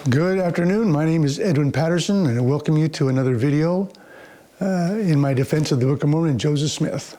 Good afternoon. My name is Edwin Patterson, and I welcome you to another video in my defense of the Book of Mormon and Joseph Smith.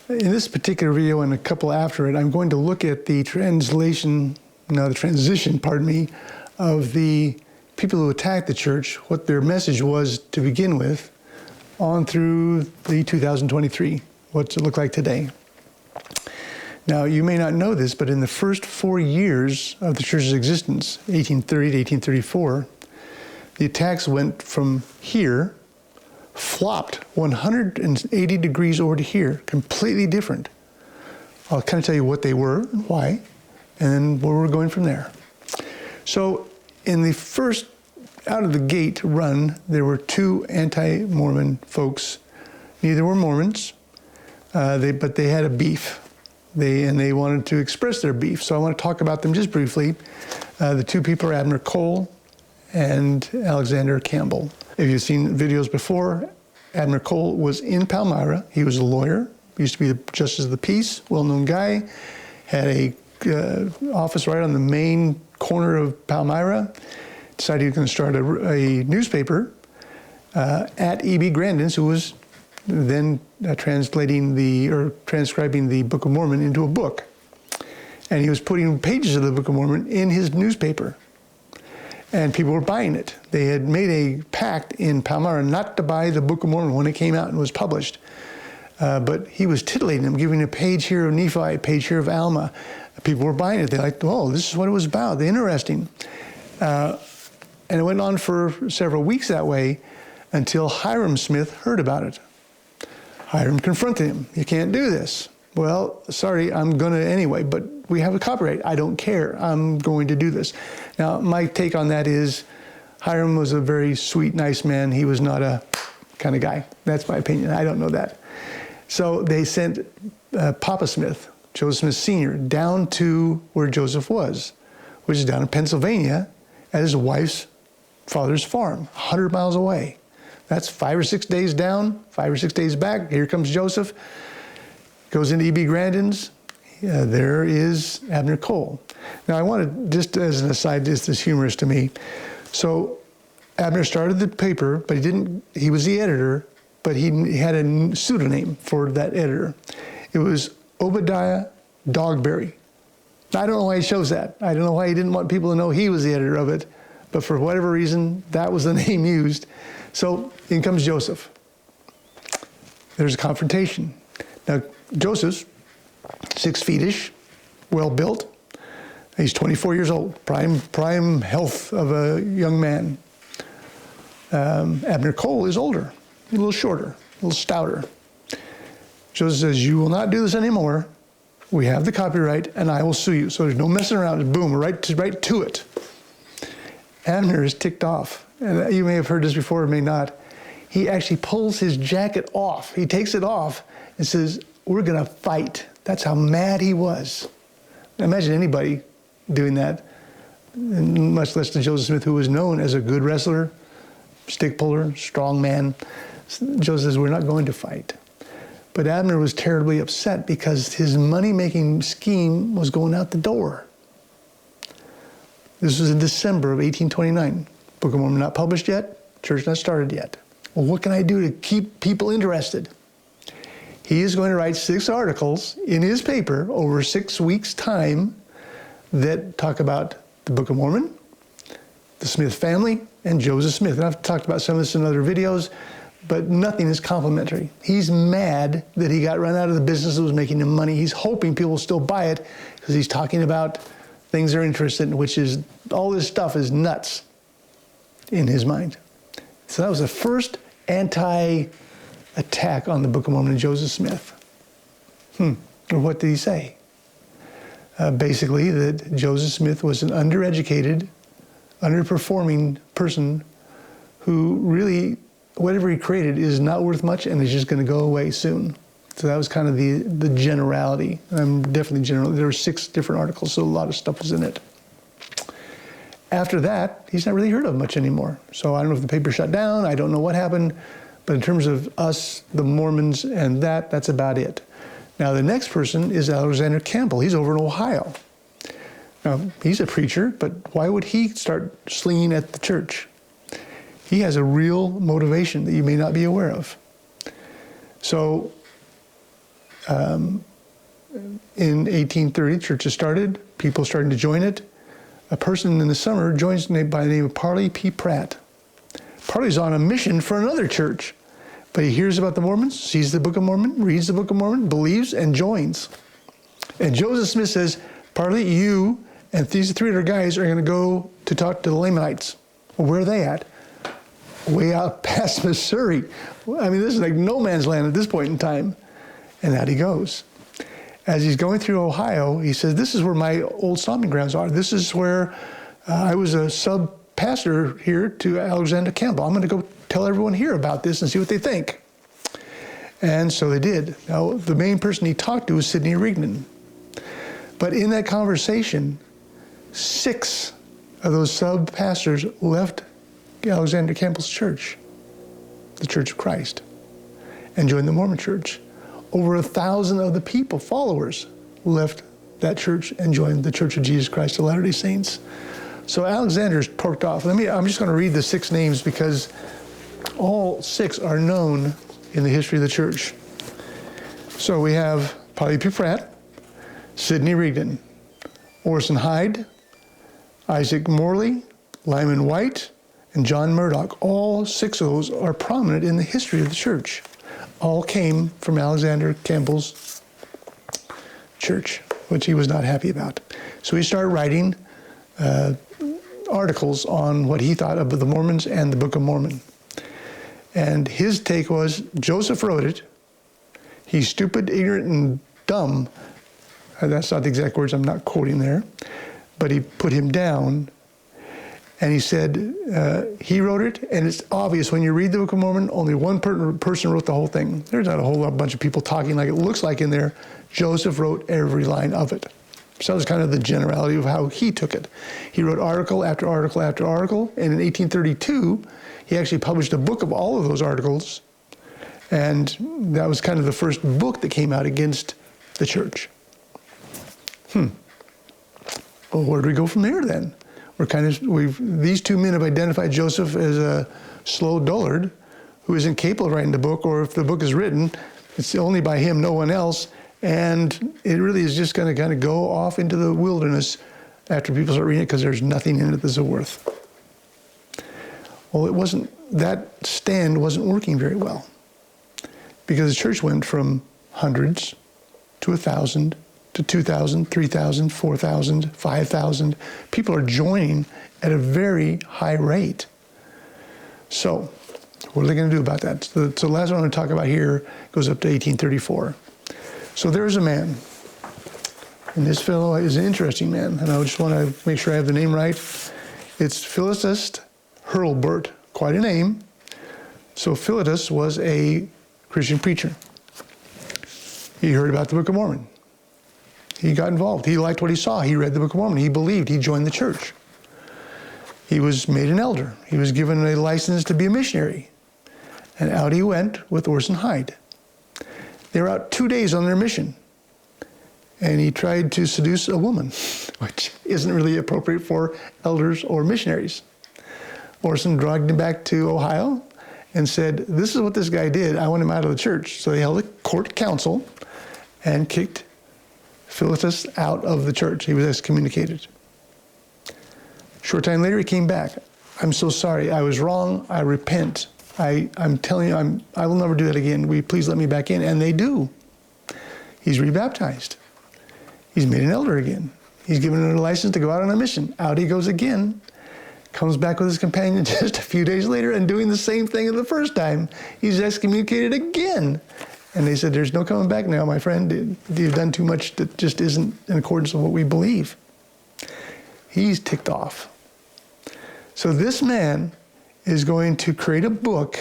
In this particular video and a couple after it, I'm going to look at the transition, of the people who attacked the church, what their message was to begin with, on through the 2023, what's it look like today. Now, you may not know this, but in the first 4 years of the church's existence, 1830 to 1834, the attacks went from here, flopped 180 degrees over to here, completely different. I'll kind of tell you what they were and why, and then where we're going from there. So in the first out of the gate run, there were two anti-Mormon folks. Neither were Mormons, but they had a beef. They wanted to express their beef. So I want to talk about them just briefly. The two people are Abner Cole and Alexander Campbell. If you've seen videos before, Abner Cole was in Palmyra. He was a lawyer, used to be the Justice of the Peace, well-known guy, had a office right on the main corner of Palmyra, decided he was going to start a newspaper at E.B. Grandin's, who was then transcribing the Book of Mormon into a book. And he was putting pages of the Book of Mormon in his newspaper. And people were buying it. They had made a pact in Palmyra not to buy the Book of Mormon when it came out and was published. But he was titillating them, giving a page here of Nephi, a page here of Alma. People were buying it. They're like, oh, this is what it was about. They're interesting. And it went on for several weeks that way until Hiram Smith heard about it. Hiram confronted him. You can't do this. Well, sorry, I'm going to anyway, but we have a copyright. I don't care. I'm going to do this. Now, my take on that is Hiram was a very sweet, nice man. He was not a kind of guy. That's my opinion. I don't know that. So they sent Papa Smith, Joseph Smith Sr., down to where Joseph was, which is down in Pennsylvania at his wife's father's farm, 100 miles away. That's 5 or 6 days down, 5 or 6 days back. Here comes Joseph. Goes into E.B. Grandin's. There is Abner Cole. Now, I want to, just as an aside, this is humorous to me. So Abner started the paper, but he was the editor, but he had a pseudonym for that editor. It was Obadiah Dogberry. I don't know why he chose that. I don't know why he didn't want people to know he was the editor of it, but for whatever reason, that was the name used. So in comes Joseph. There's a confrontation. Now, Joseph's 6 feet-ish, well-built. He's 24 years old, prime health of a young man. Abner Cole is older, a little shorter, a little stouter. Joseph says, you will not do this anymore. We have the copyright, and I will sue you. So there's no messing around. Boom, right to it. Abner is ticked off. And you may have heard this before or may not. He actually pulls his jacket off. He takes it off and says, we're going to fight. That's how mad he was. Imagine anybody doing that, and much less to Joseph Smith, who was known as a good wrestler, stick puller, strong man. Joseph says, we're not going to fight. But Abner was terribly upset because his money-making scheme was going out the door. This was in December of 1829. Book of Mormon not published yet, church not started yet. Well, what can I do to keep people interested? He is going to write 6 articles in his paper over 6 weeks' time that talk about the Book of Mormon, the Smith family, and Joseph Smith. And I've talked about some of this in other videos, but nothing is complimentary. He's mad that he got run out of the business that was making him money. He's hoping people will still buy it because he's talking about things they're interested in, which is all this stuff is nuts in his mind. So that was the first anti-attack on the Book of Mormon and Joseph Smith. What did he say? Basically, that Joseph Smith was an undereducated, underperforming person who really, whatever he created is not worth much and is just going to go away soon. So that was kind of the generality. I'm definitely general. There were 6 different articles, so a lot of stuff was in it. After that, he's not really heard of much anymore. So I don't know if the paper shut down. I don't know what happened. But in terms of us, the Mormons, and that's about it. Now, the next person is Alexander Campbell. He's over in Ohio. Now, he's a preacher, but why would he start slinging at the church? He has a real motivation that you may not be aware of. So, in 1830, churches started, people starting to join it. A person in the summer joins by the name of Parley P. Pratt. Parley's on a mission for another church, but he hears about the Mormons, sees the Book of Mormon, reads the Book of Mormon, believes, and joins. And Joseph Smith says, Parley, you and these 3 other guys are going to go to talk to the Lamanites. Well, where are they at? Way out past Missouri. I mean, this is like no man's land at this point in time. And out he goes. As he's going through Ohio, he says, this is where my old stomping grounds are. This is where I was a sub-pastor here to Alexander Campbell. I'm going to go tell everyone here about this and see what they think. And so they did. Now, the main person he talked to was Sidney Rigdon. But in that conversation, 6 of those sub-pastors left Alexander Campbell's church, the Church of Christ, and joined the Mormon Church. Over 1,000 of the people, followers, left that church and joined the Church of Jesus Christ of Latter-day Saints. So Alexander's torqued off. I'm just going to read the 6 names because all 6 are known in the history of the church. So we have Parley P. Pratt, Sidney Rigdon, Orson Hyde, Isaac Morley, Lyman White, and John Murdoch. All 6 of those are prominent in the history of the church. All came from Alexander Campbell's church, which he was not happy about. So he started writing articles on what he thought of the Mormons and the Book of Mormon. And his take was, Joseph wrote it. He's stupid, ignorant, and dumb. That's not the exact words, I'm not quoting there. But he put him down. And he said, he wrote it, and it's obvious when you read the Book of Mormon, only one person wrote the whole thing. There's not a whole bunch of people talking like it looks like in there. Joseph wrote every line of it. So that was kind of the generality of how he took it. He wrote article after article after article, and in 1832, he actually published a book of all of those articles, and that was kind of the first book that came out against the church. Well, where do we go from there then? These 2 men have identified Joseph as a slow dullard who isn't capable of writing the book, or if the book is written, it's only by him, no one else, and it really is just going to kind of go off into the wilderness after people start reading it because there's nothing in it that's worth. Well, that stand wasn't working very well because the church went from hundreds to 1,000 to 2,000, 3,000, 4,000, 5,000. People are joining at a very high rate. So what are they going to do about that? So the last one I'm going to talk about here goes up to 1834. So there's a man, and this fellow is an interesting man, and I just want to make sure I have the name right. It's Philipus Hurlbert, quite a name. So Philipus was a Christian preacher. He heard about the Book of Mormon. He got involved. He liked what he saw. He read the Book of Mormon. He believed. He joined the church. He was made an elder. He was given a license to be a missionary. And out he went with Orson Hyde. They were out 2 days on their mission. And he tried to seduce a woman, which isn't really appropriate for elders or missionaries. Orson dragged him back to Ohio and said, this is what this guy did. I want him out of the church. So they held a court council and kicked Philipus out of the church. He was excommunicated. Short time later, he came back. I'm so sorry. I was wrong. I repent. I'm telling you, I will never do that again. Will you please let me back in? And they do. He's rebaptized. He's made an elder again. He's given a license to go out on a mission. Out he goes again. Comes back with his companion just a few days later and doing the same thing as the first time. He's excommunicated again. And they said, there's no coming back now, my friend. You've done too much that just isn't in accordance with what we believe. He's ticked off. So this man is going to create a book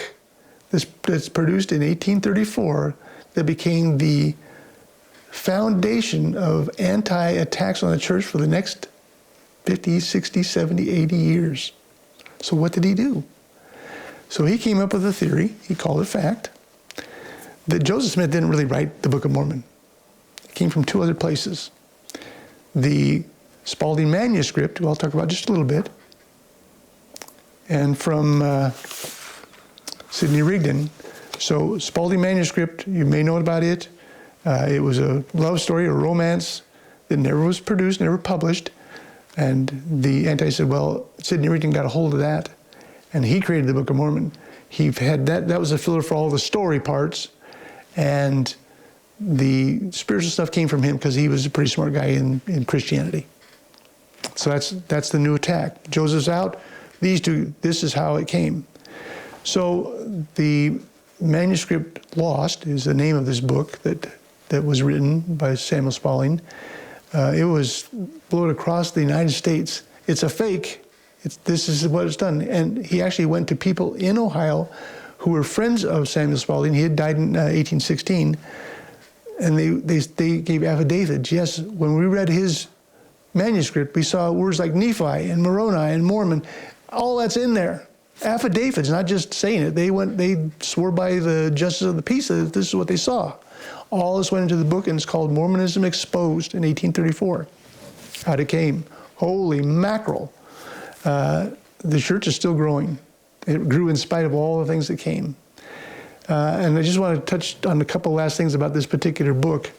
that's produced in 1834 that became the foundation of anti-attacks on the church for the next 50, 60, 70, 80 years. So what did he do? So he came up with a theory, he called it fact, that Joseph Smith didn't really write the Book of Mormon. It came from 2 other places. The Spalding manuscript, who I'll talk about just a little bit, and from Sidney Rigdon. So Spalding manuscript, you may know about it. It was a love story, a romance that never was produced, never published. And the anti said, well, Sidney Rigdon got a hold of that, and he created the Book of Mormon. He had that was a filler for all the story parts, and the spiritual stuff came from him because he was a pretty smart guy in Christianity. So that's the new attack. Joseph's out. These two, this is how it came. So the manuscript Lost is the name of this book that was written by Samuel Spalding. It was blown across the United States. It's a fake. This is what it's done. And he actually went to people in Ohio who were friends of Samuel Spalding. He had died in 1816. And they gave affidavits. Yes, when we read his manuscript, we saw words like Nephi and Moroni and Mormon. All that's in there. Affidavits, not just saying it. They swore by the justice of the peace that this is what they saw. All this went into the book, and it's called Mormonism Exposed in 1834. Out it came. Holy mackerel. The church is still growing. It grew in spite of all the things that came. And I just want to touch on a couple last things about this particular book.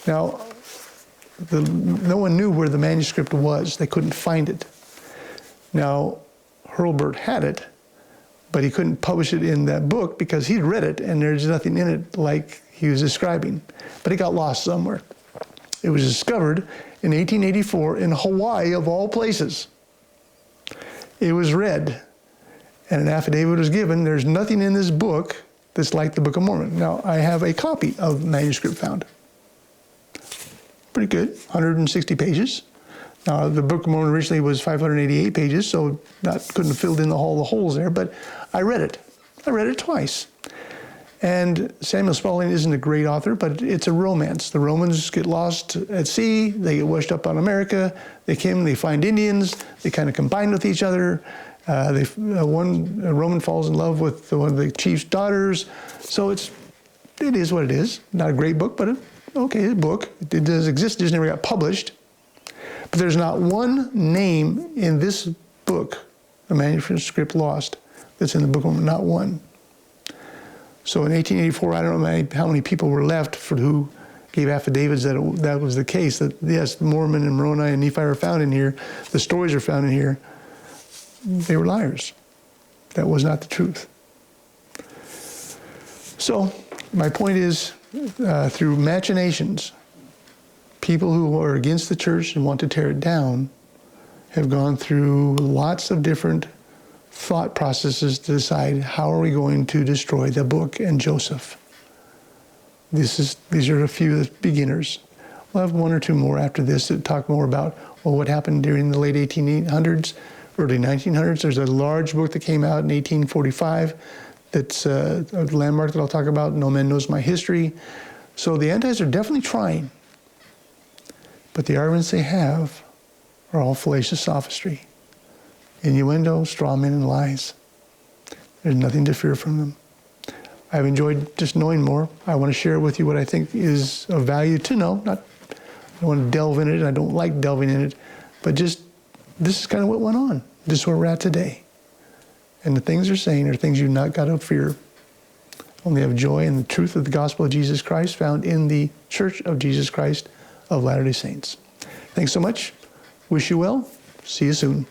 Now, no one knew where the manuscript was. They couldn't find it. Now, Hurlbert had it, but he couldn't publish it in that book because he'd read it, and there's nothing in it like he was describing. But it got lost somewhere. It was discovered in 1884 in Hawaii, of all places. It was read, and an affidavit was given. There's nothing in this book that's like the Book of Mormon. Now, I have a copy of the manuscript found. Pretty good, 160 pages. Now, the Book of Mormon originally was 588 pages, so couldn't have filled in all the holes there, but I read it. I read it twice. And Samuel Spalding isn't a great author, but it's a romance. The Romans get lost at sea, they get washed up on America, they find Indians, they kind of combine with each other. A Roman falls in love with one of the chief's daughters. So it is what it is. Not a great book, but okay, a book. It does exist, it just never got published. But there's not one name in this book, the manuscript Lost, that's in the Book of Mormon, not one. So in 1884, I don't know how many people were left who gave affidavits that that was the case, that yes, Mormon and Moroni and Nephi are found in here, the stories are found in here. They were liars. That was not the truth. So my point is, through machinations, people who are against the church and want to tear it down have gone through lots of different thought processes to decide how are we going to destroy the book and Joseph. These are a few of the beginners. We'll have one or two more after this to talk more about what happened during the late 1800s, early 1900s. There's a large book that came out in 1845 that's a landmark that I'll talk about, No Man Knows My History. So the antis are definitely trying, but the arguments they have are all fallacious sophistry. Innuendo, straw men, and lies. There's nothing to fear from them. I've enjoyed just knowing more. I want to share with you what I think is of value to know. I don't want to delve in it, and I don't like delving in it, but just this is kind of what went on. This is where we're at today. And the things they're saying are things you've not got to fear. Only have joy in the truth of the gospel of Jesus Christ found in the Church of Jesus Christ of Latter-day Saints. Thanks so much. Wish you well. See you soon.